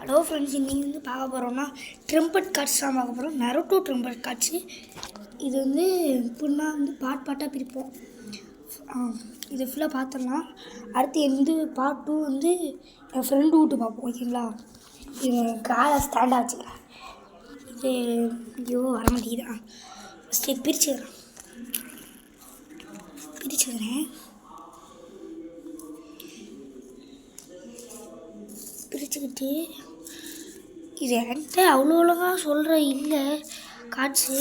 Hello friends, இன்றைக்கி வந்து பார்க்க போகிறோம்னா ட்ரம்பட் கார்ட்ஸ் தான் பார்க்க போகிறோம். Naruto trumpet cards. இது வந்து இப்படின்னா வந்து பாட்டாக பிரிப்போம். இது ஃபுல்லாக பார்த்துடலாம். அடுத்து எந்த பார்ட் 2 வந்து என் ஃப்ரெண்டு விட்டு பார்ப்போம். ஓகேங்களா? இது காலை ஸ்டாண்டாக வச்சுக்கிறேன். இது ஐயோ வர மாட்டேங்குதான். ஃபஸ்ட்டு பிரிச்சுக்கிறேன். பிரிச்சுக்கிட்டு இது என்கிட்ட அவ்வளோ அழகாக சொல்கிற இல்லை காட்சி.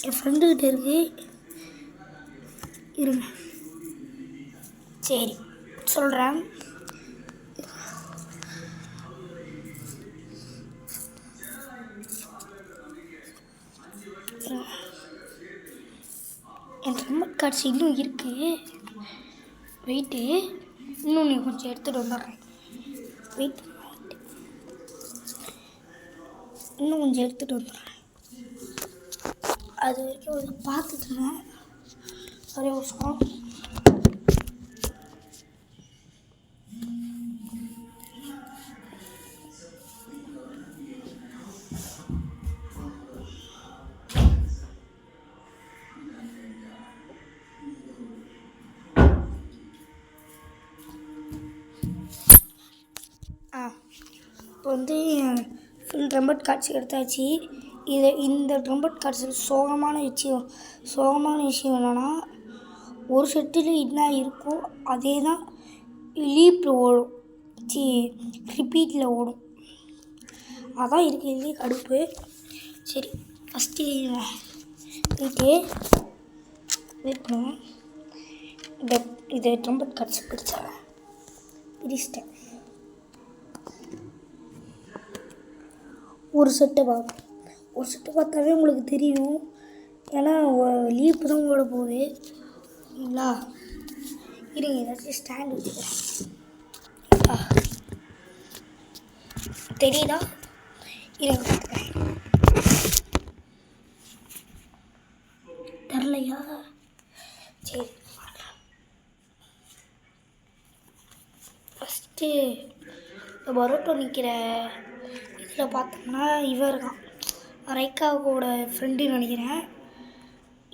என் ஃப்ரெண்டுக்கிட்ட இருக்கு. இருங்க, சரி சொல்கிறேன். என் ரிமோட் கார்ட்ஸ் இன்னும் இருக்குது. வெயிட்டு இன்னும் நீ கொஞ்சம் எடுத்துகிட்டு வந்துடுறேன். வெயிட், இன்னும் கொஞ்சம் எடுத்துகிட்டு வந்துடுறேன். அது வரைக்கும் ஒரு பார்த்துட்டுருந்தேன். ஒரே வருஷம் இப்போ வந்து ஃபுல் ட்ரம்பட் கார்ட்ஸ் எடுத்தாச்சு. இந்த ட்ரம்பட் கார்ட்ஸில் சோகமான விஷயம் என்னென்னா, ஒரு செட்டில் என்ன இருக்கோ அதே தான் லீப்பில் ஓடும், ரிப்பீட்டில் ஓடும். அதான் இருக்கிறதுலே கடுப்பு. சரி, ஃபஸ்ட்டு வெயிட் பண்ணுவேன். இதை ட்ரம்பட் கார்ட்ஸ் பிரிச்சிட்டேன். ஒரு செட்டை பார்த்தாவே உங்களுக்கு தெரியும். ஏன்னா லீப்பு தான் ஓட போகுது. இல்லைங்களா? இருங்க, ஏதாச்சும் ஸ்டாண்ட் வச்சுக்கிறேன். தெரியுதா? இருங்க, தெரிலையா? சரி, ஃபஸ்ட்டு இந்த பரோட்டோ நிற்கிற இதில் பார்த்தோம்னா இவன் இருக்கான், ரைக்காவோட ஃப்ரெண்டுன்னு நினைக்கிறேன்.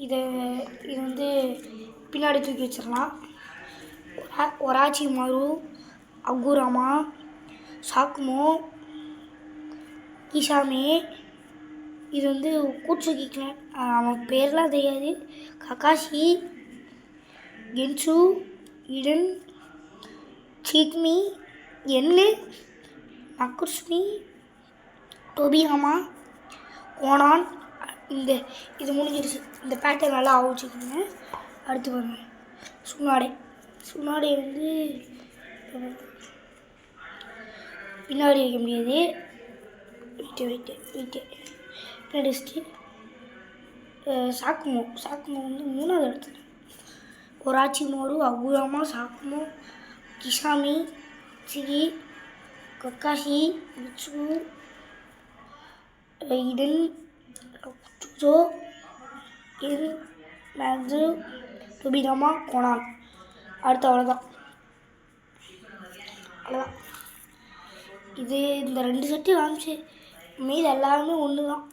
இது வந்து பின்னாடி தூக்கி வச்சிடலாம். ஒராச்சி மாரு, அகுராமா, சாக்குமோ, கிசாமே. இது வந்து கூட்சுகி கிளான். அவன் பேர்லாம் தெரியாது. ககாஷி, கென்சு, இடன், சிக்மி, என்னு, நக்குர்ஸ்மி, டோபியாமா, கோனான். இது முடிஞ்சிருச்சு. இந்த பேட்டர்ன் நல்லா ஆவச்சுக்கோங்க. அடுத்து பாருங்க, சுனாடே வந்து பின்னாடி வைக்க முடியாது. வெயிட்டு பின்னாடி வச்சுட்டு சாக்குமோ வந்து 3வது இடத்துல. ஒராச்சி மோரு, அகுராமா, சாக்குமோ, கிசாமி, சிகி, கக்காஷி, மிட்சு, இடன், சுஜோ, மேக்ஸு, டோபியாமா, கோனான். அடுத்து அவ்வளோதான். இது இந்த 2 செட்டு காமிச்சு மீது எல்லாருமே ஒன்று தான்.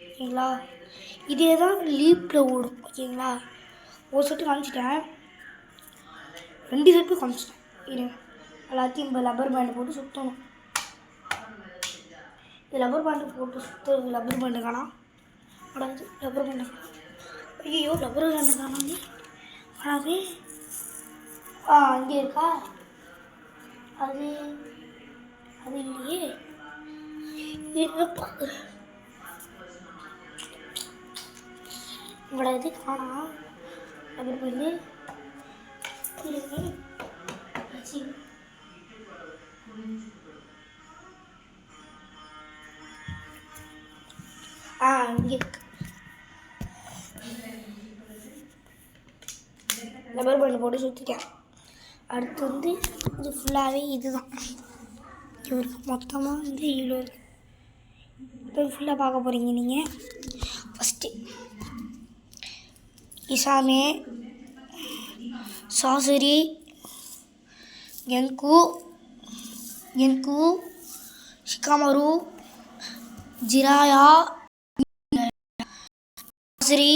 ஓகேங்களா? இதே தான் லீப்பில் ஓடும். ஓகேங்களா? ஒரு செட்டு காமிச்சிட்டேன், 2 செட்டு காமிச்சிட்டேன். இது எல்லாத்தையும் இப்போ லப்பர் பேண்டு போட்டு சுற்றணும். இது லப்பர் பேண்டு போட்டு சுற்றுறது. லப்பர் பேண்டு காணாம். அடாது, லப்பர் பேண்டு காணாம். ஐயோ, லப்பர் பேண்டு காணாது. அடாது, இங்கே இருக்கா? அது இல்லையே. பார்க்குறேன். உங்களோட இது காணாம். லப்பர் பேண்டு இங்கே இருக்கு. லப்பர் பேண்டு போட்டு சுற்றிட்டேன். அடுத்து வந்து இது ஃபுல்லாகவே இதுதான். இவருக்கு மொத்தமாக வந்து இவ்வளோ இருக்குது. இப்போ ஃபுல்லாக பார்க்க போகிறீங்க நீங்கள். ஃபஸ்ட்டு இசாமே, சாசுரி, கென்கு, ஷிகாமரு, ஜிராயா, சரி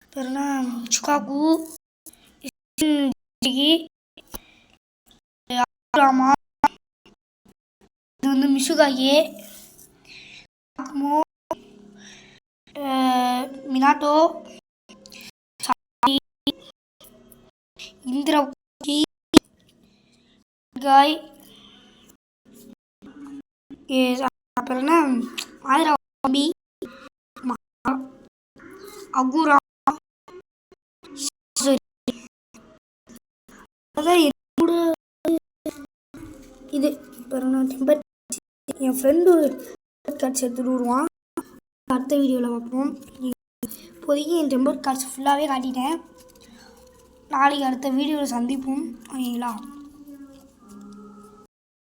அப்புறம் என்ன சுகாகு, ராமா, இது வந்து மிஷுகாயே, மினாட்டோ, இந்திரா, காய், அப்புறம் என்ன ஆயிரா தம்பி, அகுரா, அதான் இது அப்புறம் நான் டெம்பர் என் ஃப்ரெண்டு கார்ட்ஸ் எடுத்துகிட்டு வருவான். அடுத்த வீடியோவில் பார்ப்போம். இப்போதைக்கு என் டெம்பர் கார்ட்ஸ் ஃபுல்லாகவே காட்டிட்டேன். நாளைக்கு அடுத்த வீடியோவில் சந்திப்போம். ஓகேங்களா?